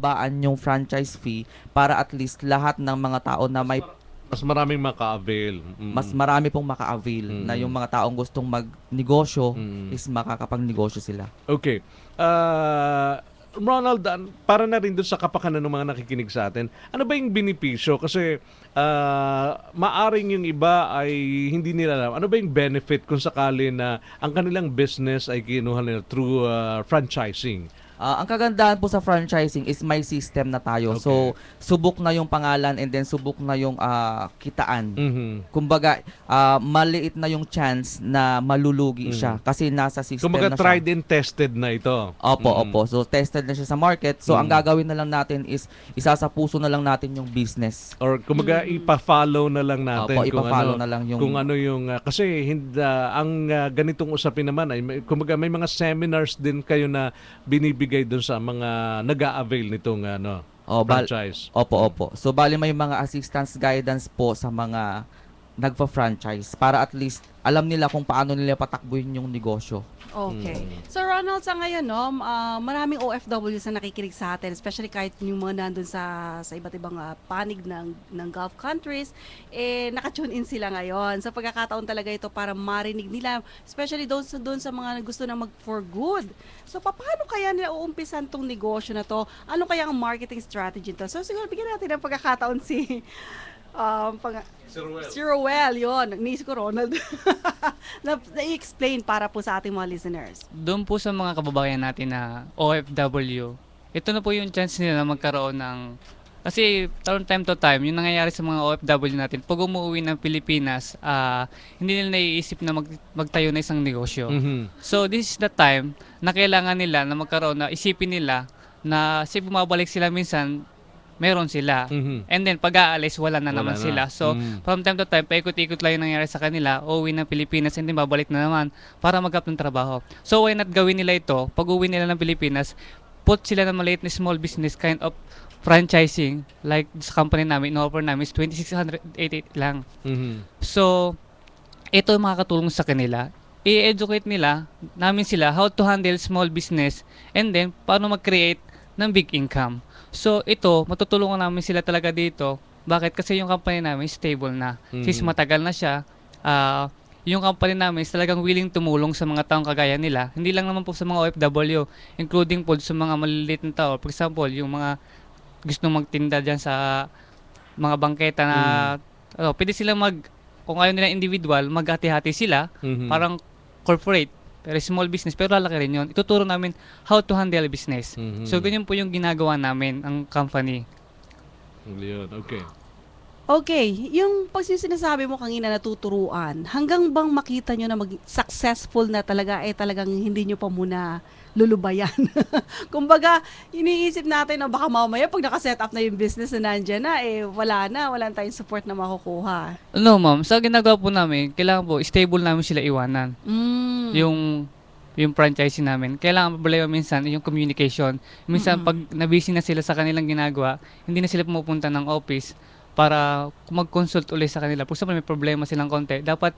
babaan yung franchise fee para at least lahat ng mga tao na may Mas maraming maka-avail. mas marami pong maka-avail na yung mga taong gustong magnegosyo is makakapagnegosyo sila. Okay. Ronald, para na rin doon sa kapakanan ng mga nakikinig sa atin, ano ba yung benepisyo? Kasi maaring yung iba ay hindi nila alam. Ano ba yung benefit kung sakali na ang kanilang business ay kinuha nila through franchising? Ang kagandahan po sa franchising is may system na tayo. Okay. So, subok na yung pangalan and then subok na yung kitaan. Mhm. Kumbaga, maliit na yung chance na malulugi siya kasi nasa system Kumbaga na siya. tried and tested na ito. Opo. So, tested na siya sa market. So, ang gagawin na lang natin is isa sa puso na lang natin yung business. Or kumbaga ipa-follow na lang natin Opo, ipa-follow na lang yung... kung ano yung kasi ang ganitong usapin naman ay kumbaga may mga seminars din kayo na binibigay doon sa mga nag-a-avail nitong franchise. Opo. So, bali may mga assistance guidance po sa mga nagpa-franchise para at least alam nila kung paano nila patakbuhin yung negosyo. Okay. So Ronald, sa ngayon, no, maraming OFWs na nakikinig sa atin, especially kahit yung mga nandun sa iba't ibang panig ng Gulf countries, naka-tune in sila ngayon. Sa pagkakataon talaga ito para marinig nila, especially doon sa mga gusto na mag-for good. So, paano kaya nila uumpisan tong negosyo na to? Ano kaya ang marketing strategy to? So, siguro bigyan natin ng pagkakataon si Si Roel, yun. Naisip ko Ronald. Na-explain para po sa ating mga listeners. Doon po sa mga kababayan natin na OFW, ito na po yung chance nila na magkaroon ng... Kasi time to time, yung nangyayari sa mga OFW natin, pag umuwi ng Pilipinas, hindi nila naiisip na magtayo na isang negosyo. Mhm. So this is the time na kailangan nila na magkaroon na isipin nila na kasi bumabalik sila minsan, meron sila. Mhm. And then pag-aalis, wala na naman na. sila. So from time to time, paikot-ikot lang yung nangyayari sa kanila, uuwi ng Pilipinas and then babalik na naman para mag-up ng trabaho. So why not gawin nila ito? Pag uwi nila ng Pilipinas, put sila na maliit na small business kind of franchising. Like sa company namin, in-offer namin is 2,688 lang. Mhm. So, ito yung makakatulong sa kanila. I-educate namin sila how to handle small business and then paano mag-create ng big income. So, ito, matutulungan namin sila talaga dito. Bakit? Kasi yung company namin stable na. Since matagal na siya, yung company namin is talagang willing tumulong sa mga taong kagaya nila. Hindi lang naman po sa mga OFW, including po sa mga maliliit na tao. For example, yung mga gustong magtinda dyan sa mga bangketa na pwede silang kung ayaw nila individual, maghati-hati sila, Mhm. parang corporate, pero small business, pero lalaki rin yun. Ituturo namin how to handle business. Mhm. So, ganyan po yung ginagawa namin, ang company. Yun, okay. Okay, yung pag sinasabi mo kanina natuturuan, hanggang bang makita nyo na successful na talaga, talagang hindi nyo pa muna lulubayan. Kumbaga, iniisip natin na baka mamaya pag nakaset up na yung business na nandyan na, wala tayong support na makukuha. No, ma'am. Sa ginagawa po namin, kailangan po, stable namin sila iwanan. Yung franchising namin. Kailangan problema minsan yung communication. Minsan, pag nabusy na sila sa kanilang ginagawa, hindi na sila pumupunta ng office para mag-consult ulit sa kanila. For example, may problema silang konti. Dapat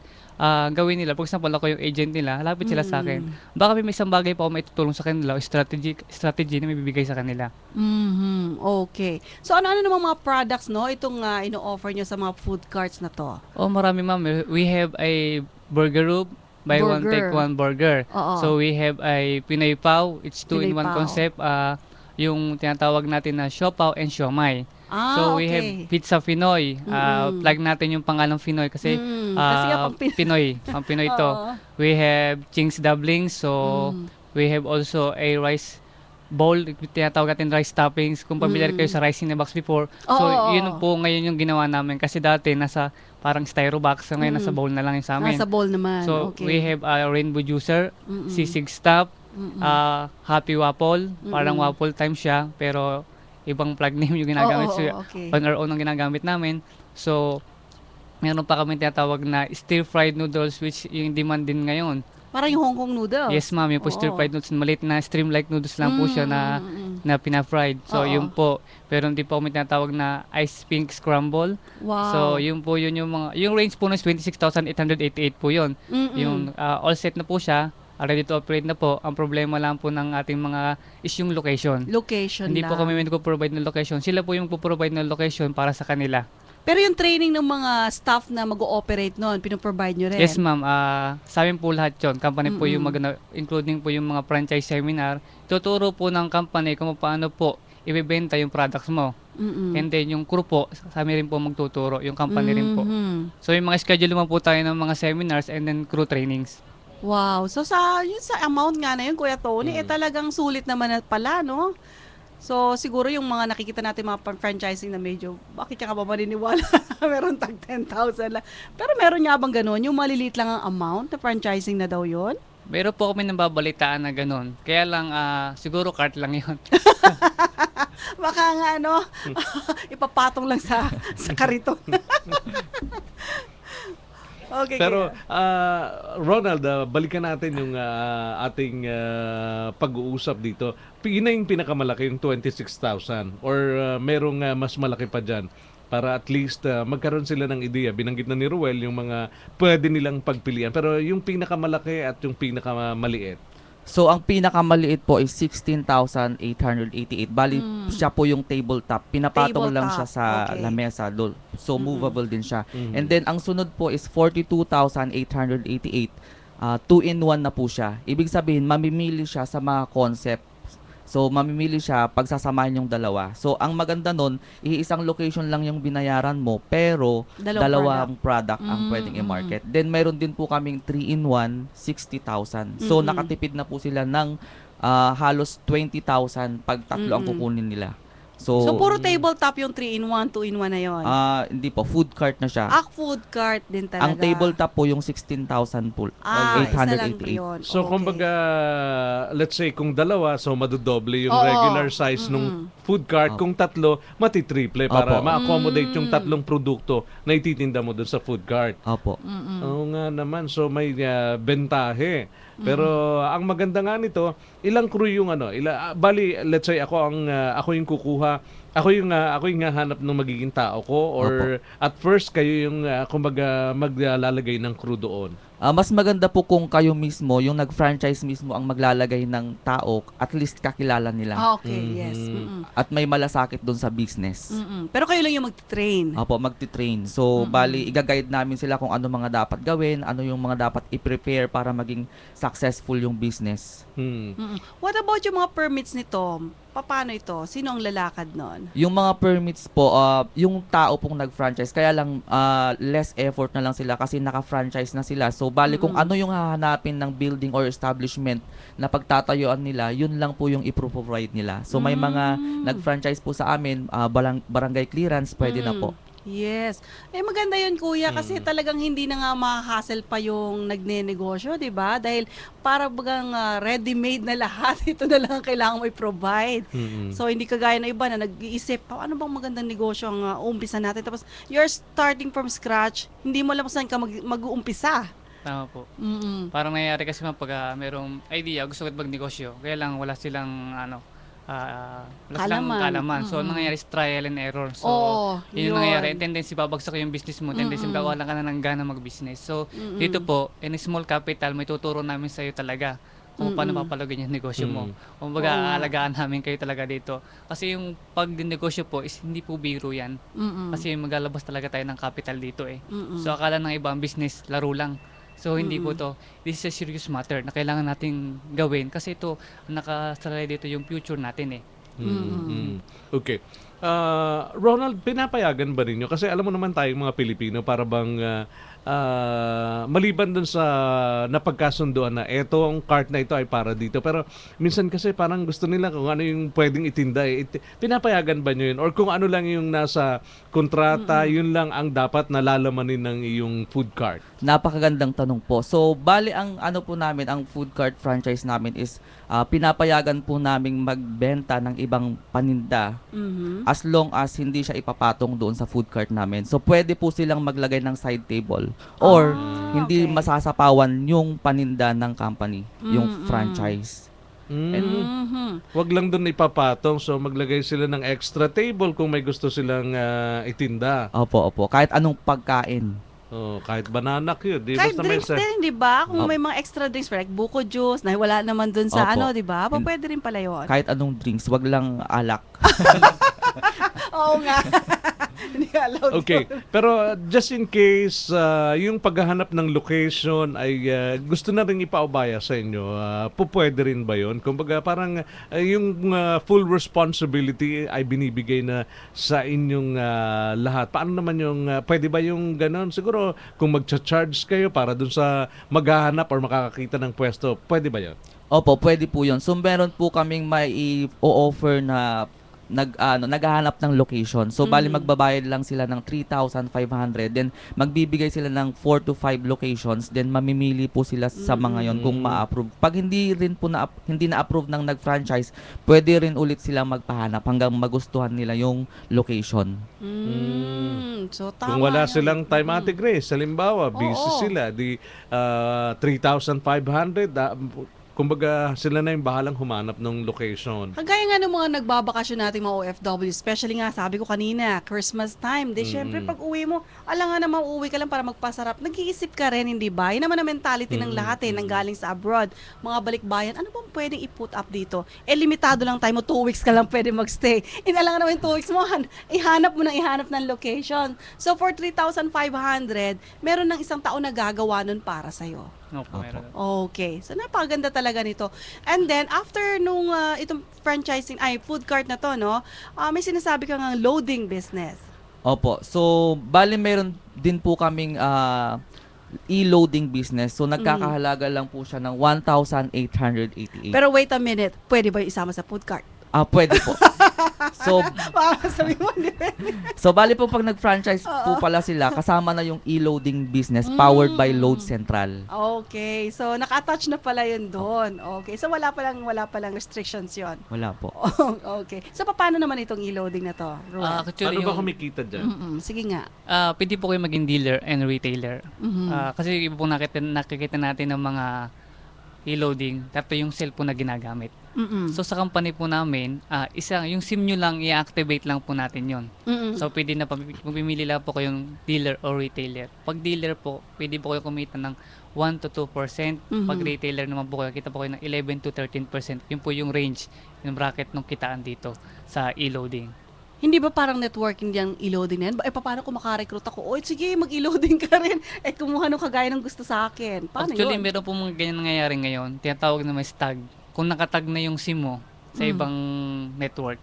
gawin nila. For example, ako yung agent nila, lapit sila sa akin. Baka may isang bagay pa ako maitutulong sa kanila o strategy na may bibigay sa kanila. Okay. So, ano namang mga products, no? Itong ino-offer nyo sa mga food carts na to? Oh, marami, ma'am. We have a burger room. Buy one, take one burger. Oo. So, we have a Pinoy Pao. It's two-in-one Pinoy Pao. concept. Yung tinatawag natin na Siopaw and Siomai. So, we have Pizza Pinoy. Plug natin yung pangalang Pinoy kasi, kasi nga pang Pinoy. Pang Pinoy to. Oo. We have Ching's Doublings. So, we have also a rice bowl. Tinatawag natin rice toppings. Kung familiar kayo sa rice in a box before. So, Oo. yun po ngayon yung ginawa namin. Kasi dati, nasa parang styro box. So, ngayon nasa bowl na lang yung sa amin. Nasa bowl naman. So, okay. we have a rainbow juicer, sisig stop, happy waffle. Parang waffle time siya, pero ibang plug name yung ginagamit. So, okay. on our own ang ginagamit namin. So, meron pa kami tinatawag na stir-fried noodles, which yung demand din ngayon. Parang yung Hong Kong noodles. Yes, ma'am. Yung po stir-fried noodles, maliit na stream-like noodles lang po siya na pina-fried. So, Oo. yun po. Pero hindi po kami tinatawag na ice pink scramble. Wow. So, yun yung range po ng 26,888 po yun. Yung all set na po siya. ready to operate na po. Ang problema lang po ng ating mga is yung location. Location Hindi lang. po kami may nagpo-provide ng location. Sila po yung po-provide ng location para sa kanila. Pero yung training ng mga staff na mag-ooperate noon, pinoprovide nyo rin? Yes, ma'am. Sa amin po lahat yun. Company po yung including po yung mga franchise seminar. Tuturo po ng company kung paano po ibebenta yung products mo. And then yung crew po, sa amin rin po magtuturo. Yung company rin po. So yung mga schedule naman po tayo ng mga seminars and then crew trainings. Wow. So yun sa amount nga na yun, Kuya Tony, talagang sulit naman pala, no? So, siguro yung mga nakikita natin mga franchising na medyo, bakit ka ba maniniwala? Meron tag 10,000 lang. Pero meron nga bang ganun? Yung maliliit lang ang amount na franchising na daw yun? Meron po kami nababalitaan na ganun. Kaya lang, siguro cart lang yun. Baka nga, ipapatong lang sa kariton. Okay. Pero Ronald, balikan natin yung ating pag-uusap dito. Yun na yung pinakamalaki, yung 26,000 or merong mas malaki pa dyan para at least magkaroon sila ng ideya. Binanggit na ni Ruel yung mga pwede nilang pagpilian. Pero yung pinakamalaki at yung pinakamaliit. So, ang pinakamaliit po is 16,888. Bali, siya po yung tabletop. Pinapatong lang siya sa lamesa. So, movable din siya. And then, ang sunod po is 42,888. 2-in-1 na po siya. Ibig sabihin, mamimili siya sa mga concept. So, mamimili siya pagsasamahin yung dalawa. So, ang maganda nun, iisang location lang yung binayaran mo, pero dalawang product ang pwedeng i-market. Then, mayroon din po kaming 3-in-1, 60,000. So, nakatipid na po sila ng halos 20,000 pag tatlo ang kukunin nila. So, puro tabletop yung 3-in-1, 2-in-1 na yun? Hindi po. Food cart na siya. Food cart din talaga. Ang tabletop po yung 16,000 po. Isa lang yun. So, kumbaga, let's say, kung dalawa, so madodoble yung regular size nung food cart. Kung tatlo, matitriple para ma-accommodate yung tatlong produkto na ititinda mo dun sa food cart. Opo. Oo nga naman. So, may bentahe. Pero ang maganda nga nito, ilang crew yung bali let's say ako yung kukuha, ako yung hahanap ng magiging tao ko or at first kayo yung kumbaga maglalagay ng crew doon. Mas maganda po kung kayo mismo, yung nag-franchise mismo ang maglalagay ng tao, at least kakilala nila. Okay, yes. At may malasakit doon sa business. Pero kayo lang yung magti-train. Opo, magti-train. So, bali, i-guide namin sila kung ano mga dapat gawin, ano yung mga dapat i-prepare para maging successful yung business. What about yung mga permits nito? Paano ito? Sino ang lalakad nun? Yung mga permits po, yung tao pong nag-franchise, kaya lang less effort na lang sila kasi naka-franchise na sila. So, bali kung ano yung hahanapin ng building or establishment na pagtatayuan nila, yun lang po yung i-provide nila. So, may mga nag-franchise po sa amin, barangay clearance, pwede na po. Yes. Maganda yun, Kuya, kasi talagang hindi na nga ma-hassle pa yung nagne-negosyo, di ba? Dahil para bagang ready-made na lahat, ito na lang ang kailangan mo i-provide. So, hindi kagaya na iba na nag-iisip, ano bang magandang negosyo ang umpisa natin? Tapos, you're starting from scratch, hindi mo alam kung saan ka mag-uumpisa. Tama po. Parang nangyayari kasi pag merong idea, gusto ko magnegosyo, kaya lang wala silang kalaman. So, nangyayari is trial and error. So, yun yung nangyayari. Tendency, babagsak yung business mo. Tendency, magkawalan ka na ng gana mag-business. So, dito po, in a small capital, may tuturo namin sa'yo talaga kung paano papalagyan yung negosyo mo. Kung baga, aalagaan namin kayo talaga dito. Kasi yung pag-negosyo po is hindi po biro yan. Kasi maglalabas talaga tayo ng capital dito eh. So, akala ng ibang business, laro lang. So, hindi po to. This is a serious matter na kailangan nating gawin kasi ito, nakasalay dito yung future natin eh. Okay. Ronald, pinapayagan ba ninyo? Kasi alam mo naman tayong mga Pilipino, para bang maliban dun sa napagkasunduan na etong cart na ito ay para dito. Pero minsan kasi parang gusto nila kung ano yung pwedeng itinda. Pinapayagan ba nyo yun? Or kung ano lang yung nasa kontrata, yun lang ang dapat nalalamanin ng iyong food cart? Napakagandang tanong po. So, bali ang ano po namin, ang food cart franchise namin is pinapayagan po naming magbenta ng ibang paninda as long as hindi siya ipapatong doon sa food cart namin. So, pwede po silang maglagay ng side table or hindi masasapawan yung paninda ng company, yung franchise. Wag lang doon ipapatong, so maglagay sila ng extra table kung may gusto silang itinda. Opo. Kahit anong pagkain. Oh, kahit banana cue, di Kahit basta may drinks din, di ba? Kung Opo. may mga extra drinks, like buko juice, na wala naman dun sa Opo. di ba? Pwede rin pala yun. Kahit anong drinks, wag lang alak. Oo nga. Hindi allowed Okay, yun. pero just in case yung paghahanap ng location ay gusto na rin ipaubaya sa inyo, pwede rin ba yun? Kumbaga parang yung full responsibility ay binibigay na sa inyong lahat. Paano naman yung, pwede ba yung ganon? Siguro kung magcha-charge kayo para dun sa maghahanap or makakakita ng pwesto, pwede ba yun? Opo, pwede po yun. So, meron po kaming may i-offer na naghahanap ng location. So, bali magbabayad lang sila ng 3,500. Then, magbibigay sila ng 4 to 5 locations. Then, mamimili po sila sa mga yon kung ma-approve. Pag hindi rin po hindi na-approve ng nag-franchise, pwede rin ulit sila magpahanap hanggang magustuhan nila yung location. So, tama Kung wala yun. silang time Ate Grace, halimbawa, busy Oo. sila, di 3,500, kumbaga sila na yung bahalang humanap ng location. Kagaya nga ng mga nagbabakasyon nating mga OFW, especially nga, sabi ko kanina, Christmas time. Di syempre, pag uwi mo, alam nga na mauuwi ka lang para magpasarap. Nag-iisip ka rin, hindi ba? Yun naman ang mentality ng lahat nang galing sa abroad. Mga balikbayan, ano bang pwedeng i-put up dito? Limitado lang tayo mo, 2 weeks ka lang pwede magstay. Alam nga naman 2 weeks mo, ihanap ng location. So, for 3,500, meron ng isang taon na gagawa nun para sa'yo. Opo, meron. Okay. So, napakaganda talaga nito. And then, after nung itong franchising, food cart na to, no? May sinasabi ka nga loading business. Opo. So, bali meron din po kaming e-loading business. So, nagkakahalaga lang po siya ng 1,888. Pero wait a minute, pwede ba yung isama sa food cart? Pwede po. So, Baka sabi mo, hindi. so bali po pag nag-franchise po pala sila, kasama na yung e-loading business powered by Load Central. Okay. So, naka-attach na pala yun doon. Okay. So, wala palang restrictions yon. Wala po. Okay. So, paano naman itong e-loading na to, Ruel? Actually, Paano ba yung, kumikita dyan? Sige nga. pwede po kayo maging dealer and retailer. Mhm. Kasi iba po nakikita natin ng mga e-loading, tapos yung cellphone na ginagamit. Mm-mm. So sa company po namin, yung SIM nyo lang, i-activate lang po natin yon. Mm-mm. So pwede na, pumimili lang po kayong dealer or retailer. Pag dealer po, pwede po kayo kumita ng 1 to 2%. Pag retailer naman po kayo, kita po kayo ng 11 to 13%. Yun po yung range, yung bracket ng kitaan dito sa e-loading. Hindi ba parang networking diyang e-loading na yan? Paano kung makarecruit ako? Sige, mag-e-loading ka rin. Kumuha nung kagaya ng gusto sa akin. Paano Actually, yun? meron po mga ganyan nangyayari ngayon. Tinatawag na may tag. Kung nakatag na yung SIM mo sa ibang network,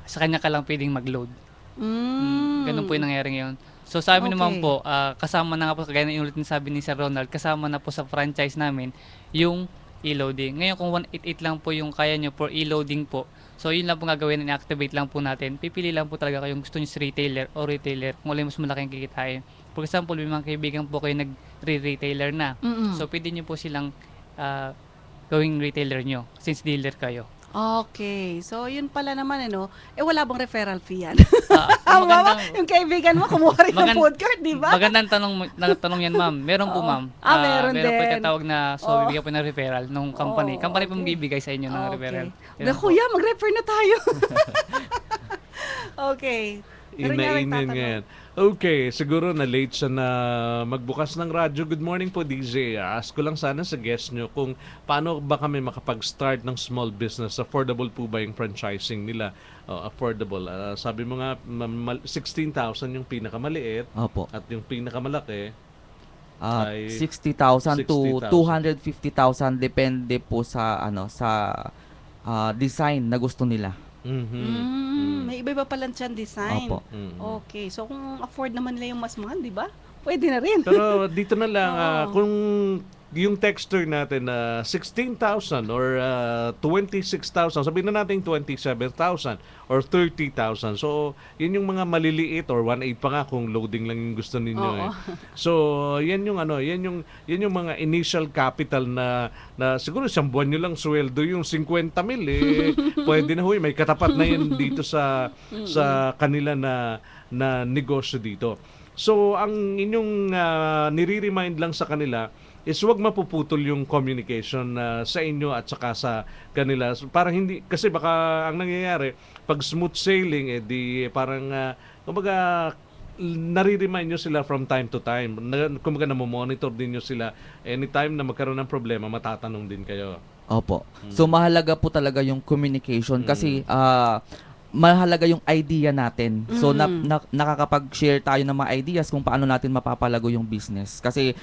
sa kanya ka lang pwedeng mag-load. Ganun po yung nangyayari ngayon. So sa amin naman Okay. po, kasama na nga po, kagaya na yung ulit sabi ni Sir Ronald, kasama na po sa franchise namin yung e-loading. Ngayon kung 188 lang po yung kaya nyo for e-loading po, so yun lang po gagawin, i-activate lang po natin. Pipili lang po talaga kayong gusto nyo sa retailer o retailer kung alin mas malaking kikitain. For example, may mga kaibigan po kayo nag-retailer na. So pwede nyo po silang gawing retailer nyo since dealer kayo. Okay. So, yun pala naman, wala bang referral fee yan? Yung kaibigan mo, kumuha rin ng food cart, di ba? Magandang tanong yan, ma'am. Meron po, ma'am. Meron Meron po din. tinatawag na, bibigyan po ng referral ng company. Company po magbibigay sa inyo ng referral. Ganun po. Kuya, mag-refer na tayo. Okay. Pero nga Inainin nagtatanong. ngayon. Okay, siguro na late siya na magbukas ng radyo. Good morning po, DJ. Ask ko lang sana sa guest nyo kung paano ba kami makapag-start ng small business. Affordable po ba yung franchising nila? Affordable. Sabi mo nga, 16,000 yung pinakamaliit Opo. at yung pinakamalaki ay 60,000 to 60,000. 250,000 depende po sa design na gusto nila. May iba-iba pala siyang design. Opo. Okay. So, kung afford naman nila yung mas mahal, di ba? Pwede na rin. Pero dito na lang, Oo. kung yung texture natin na 16,000 or 26,000, sabihin na natin 27,000 or 30,000. So, yun yung mga maliliit or 1.8 pa nga kung loading lang yung gusto ninyo. Oo. So, yan yung yan yung mga initial capital na siguro isang buwan nyo lang sweldo yung 50 mil pwede na may katapat na yun dito sa kanila na negosyo dito. So, ang inyong nire-remind lang sa kanila is wag mapuputol yung communication sa inyo at saka sa kanila. So, parang hindi, kasi baka ang nangyayari, pag smooth sailing, di parang, kumbaga, nare-remind nyo sila from time to time. Kumbaga namomonitor din nyo sila. Anytime na magkaroon ng problema, matatanong din kayo. Opo. So mahalaga po talaga yung communication kasi mahalaga yung idea natin. So nakakapag-share tayo ng mga ideas kung paano natin mapapalago yung business. Kasi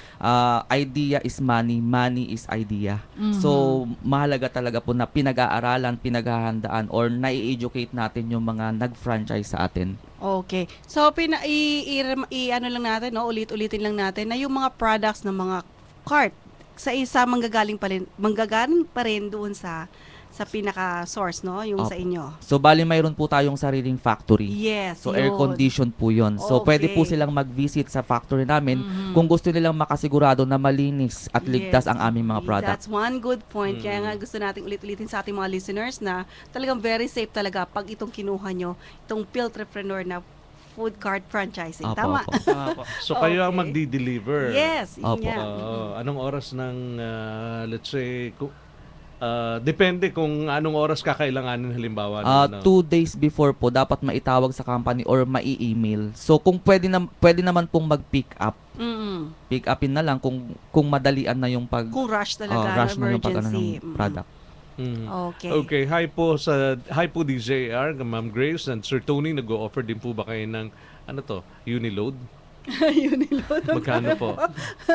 idea is money, money is idea. So mahalaga talaga po na pinag-aaralan, pinaghahandaan or nai-educate natin yung mga nag-franchise sa atin. Okay. So ano lang natin, no, ulit-ulitin lang natin na yung mga products ng mga cart sa isa manggagaling pa rin doon sa pinaka-source, no, yung sa inyo. So bali mayroon po tayong sariling factory. Yes, So yun. air condition po 'yon. So Okay. pwede po silang mag-visit sa factory namin kung gusto nilang makasigurado na malinis at ligtas Yes. ang aming mga products. That's one good point. Kaya nga gusto nating ulit-ulitin sa ating mga listeners na talagang very safe talaga pag itong kinuha nyo, itong Piltrepreneur na food cart franchising. Opo, Tama? opo. So kayo ang Okay. magdi-deliver. Yes, yun Opo. nga. Anong oras ng, let's say, depende kung anong oras kakailanganin halimbawa. 2 days before po dapat maitawag sa company or mai-email. So kung pwede naman pong mag-pick up. Pick upin na lang kung madalian na yung Kung rush talaga, rush na yung emergency. ng product. Okay. Okay, hi po DJR, Ma'am Grace and Sir Tony, nag-o-offer din po ba kayo ng Uniload? Uniload. Magkano po?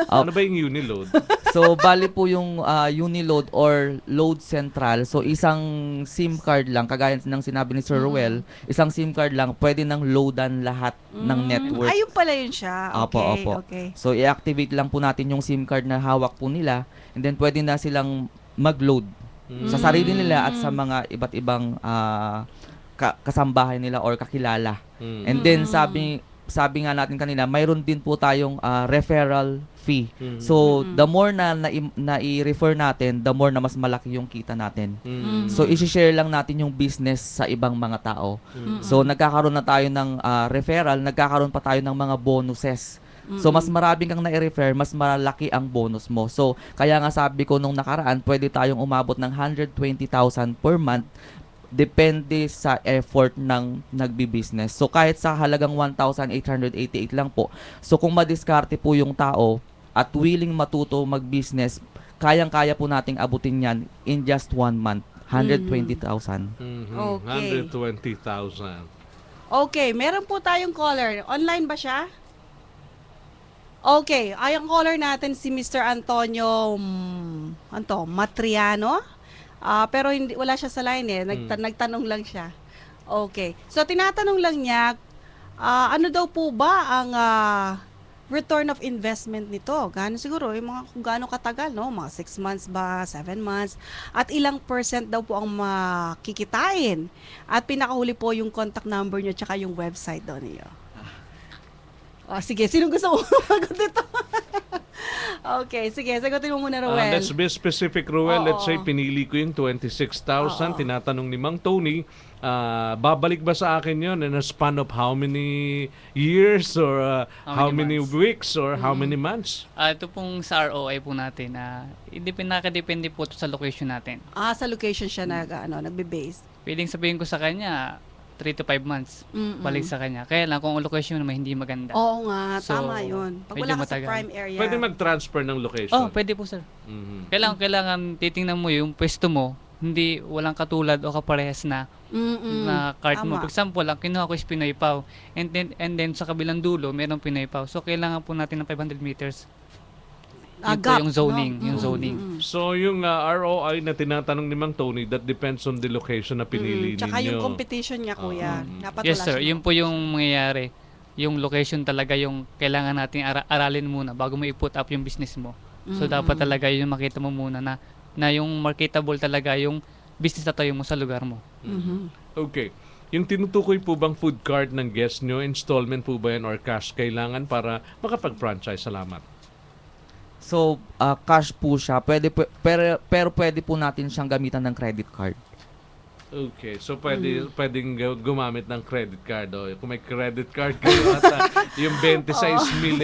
Ano ba yung Uniload? So bali po yung Uniload or Load Central. So isang SIM card lang kagaya ng sinabi ni Sir Ruel, isang SIM card lang pwede nang loadan lahat ng network. Ayun pala yun siya. Opo, Okay, opo. okay. So i-activate lang po natin yung SIM card na hawak po nila and then pwede na silang mag-load sa sarili nila at sa mga iba't ibang kasambahay nila or kakilala. And then sabi nga natin kanina, mayroon din po tayong referral fee. So the more na i-refer natin, the more na mas malaki yung kita natin. So i-share lang natin yung business sa ibang mga tao. So nagkakaroon na tayo ng referral, nagkakaroon pa tayo ng mga bonuses. So mas maraming kang na-refer, mas malaki ang bonus mo. So kaya nga sabi ko nung nakaraan, pwede tayong umabot ng 120,000 per month depende sa effort ng nagbi-business. So kahit sa halagang 1,888 lang po. So kung madiskarte po yung tao at willing matuto mag-business, kayang-kaya po nating abutin yan in just 1 month. 120,000. Okay. 120,000. Okay, meron po tayong caller. Online ba siya? Okay, ang caller natin si Mr. Antonio Matriano. Pero wala siya sa line eh. Nagtanong lang siya. Okay. So tinatanong lang niya, ano daw po ba ang return of investment nito? Gaano siguro, kung gaano katagal, no? Mga 6 months ba, 7 months? At ilang percent daw po ang makikitain? At pinakahuli po yung contact number niyo tsaka yung website daw niyo. Sige, sinong gusto mo magot dito? Okay, sige, sagutin mo muna, Ruel. Let's be specific, Ruel. Oo. Let's say, pinili ko yung 26,000. Tinatanong ni Mang Tony, babalik ba sa akin yun in a span of how many years or how many weeks or how many months? Ito pong sa ROI po natin, nakadepende po ito sa location natin. Sa location siya nagbe-base. Pwedeng sabihin ko sa kanya, 3 to 5 months balik sa kanya. Kaya lang, kung ang location naman hindi maganda. Oo nga, So, tama yun. Pag medyo wala ka sa matagal. prime area. Pwede mag-transfer ng location. Pwede po, sir. Mhm. Kailangan titingnan mo yung pwesto mo, hindi walang katulad o kaparehas na cart mo. Tama. For example, ang kinuha ko is Pinoy Pau. And then sa kabilang dulo, mayroong Pinoy Pau. So, kailangan po natin ng 500 meters. Yun po Gap, yung zoning. no? Yung zoning. So, yung ROI na tinatanong ni Mang Tony, that depends on the location na pinili Tsaka ninyo. yung competition niya, kuya. Dapat Yes, wala sir. siyang- Yun po yung mangyayari. Yung location talaga yung kailangan natin aralin muna bago mo i-put up yung business mo. So, dapat talaga yun makita mo muna na yung marketable talaga yung business na tayo mo sa lugar mo. Okay. Yung tinutukoy po bang food cart ng guest nyo, installment po ba yan or cash kailangan para makapag-franchise? Salamat. So cash po siya. Pero pwede po natin siyang gamitan ng credit card. Okay, so pwedeng gumamit ng credit card. O, kung may credit card kayo at yung 26 mil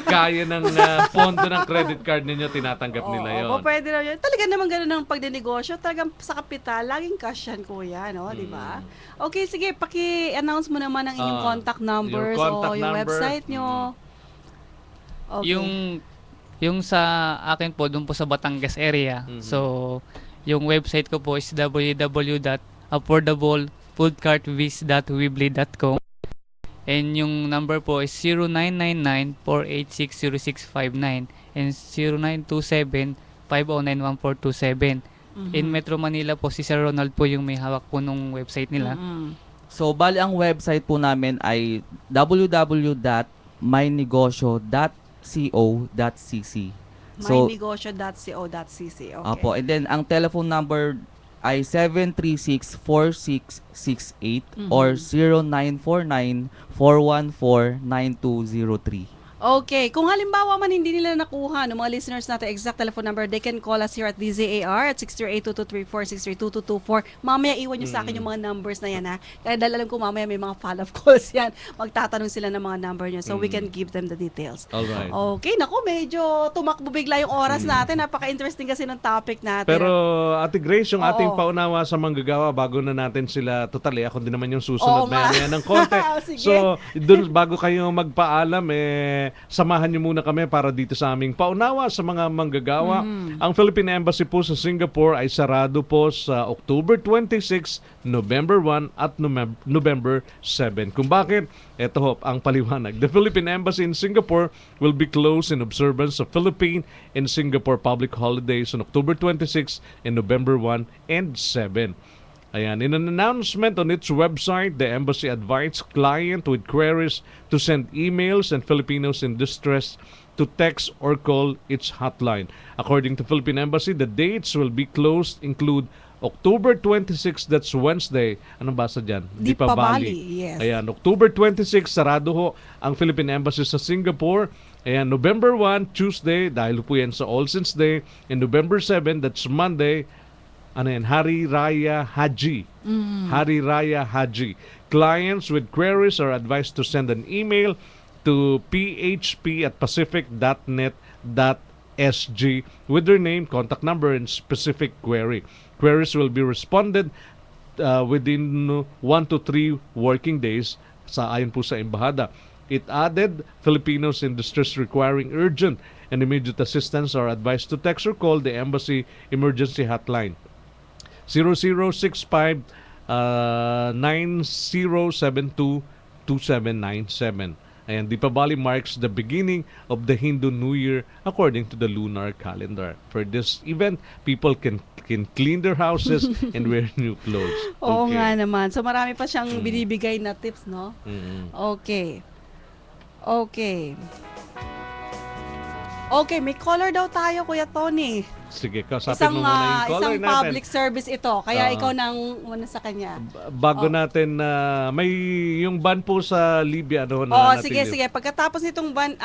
kaya ng pondo ng credit card ninyo, tinatanggap nila yon. Oo, pwede na yun. Talaga naman ganun ang pagdinegosyo. Talagang sa kapital, laging cash yan, kuya, no? Di ba? Okay, sige, paki-announce mo naman ang inyong contact numbers o yung website nyo. Okay. Yung sa akin po, doon po sa Batangas area. So, yung website ko po is www.affordablefoodcartviz.weebly.com. And yung number po is 0999-486-0659 and 0927-509-1427. In Metro Manila po, si Sir Ronald po yung may hawak po nung website nila. So, bali ang website po namin ay www.mynegosyo.co.cc. So, mynegosyo.co.cc. Okay. Apo, and then ang telephone number ay 736-4668 or 0949-414-9203. Okay, kung halimbawa man hindi nila nakuha ng mga listeners natin exact telephone number, they can call us here at DZAR at 638-2234, 632-2224. Mamaya iwan nyo sa akin yung mga numbers na yan, ha. Kaya dahil alam ko mamaya may mga follow-up calls yan. Magtatanong sila ng mga number nyo, so we can give them the details. Alright. Okay, naku, medyo tumakbo bigla yung oras natin. Napaka-interesting kasi ng topic natin. Pero Ate Grace, yung Oo. ating paunawa sa manggagawa bago na natin sila totally, ako din naman yung susunod Oo maya nga. ng konti. Sige. So, dun, bago kayo magpaalam, samahan niyo muna kami para dito sa aming paunawa sa mga manggagawa. Ang Philippine Embassy po sa Singapore ay sarado po sa October 26, November 1 at November 7. Kung bakit? Ito ho, ang paliwanag. The Philippine Embassy in Singapore will be closed in observance of Philippine and Singapore public holidays on October 26 and November 1 and 7. Ayan, in an announcement on its website, the embassy advised client with queries to send emails and Filipinos in distress to text or call its hotline. According to Philippine Embassy, the dates will be closed include October 26, that's Wednesday. Anong basa dyan? Deepavali, yes. Ayan, October 26, sarado ho ang Philippine Embassy sa Singapore. Ayan, November 1, Tuesday, dahil po yan sa All Saints Day. And November 7, that's Monday, Hari Raya Haji. Hari Raya Haji. Clients with queries are advised to send an email to php@pacific.net.sg with their name, contact number, and specific query. Queries will be responded within 1 to 3 working days ayon po sa embahada. It added, Filipinos in distress requiring urgent and immediate assistance are advised to text or call the embassy emergency hotline 0065 9072 2797. And Deepavali marks the beginning of the Hindu New Year according to the lunar calendar. For this event, people can clean their houses and wear new clothes. Oo nga naman. So marami pa siyang binibigay na tips, no? Okay. Okay. Okay, may caller daw tayo, Kuya Tony. Sige, kasapin mo muna yung caller Isang natin. public service ito. Kaya ikaw nang muna sa kanya. Bago natin, may yung ban po sa Libya. Ano, Sige. Pagkatapos nitong ban,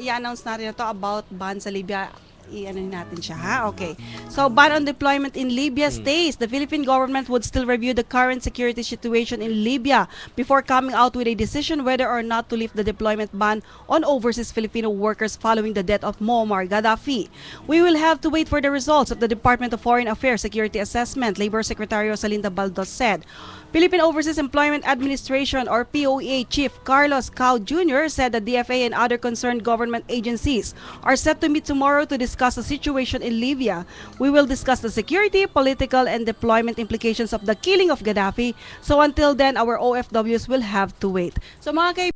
i-announce natin ito about ban sa Libya, i-ano natin siya, ha? Okay. So, ban on deployment in Libya stays. The Philippine government would still review the current security situation in Libya before coming out with a decision whether or not to lift the deployment ban on overseas Filipino workers following the death of Muammar Gaddafi. We will have to wait for the results of the Department of Foreign Affairs Security Assessment, Labor Secretary Rosalinda Baldos said. Philippine Overseas Employment Administration or POEA Chief Carlos Cao Jr. said that DFA and other concerned government agencies are set to meet tomorrow to discuss the situation in Libya. We will discuss the security, political, and deployment implications of the killing of Gaddafi. So until then, our OFWs will have to wait. So mga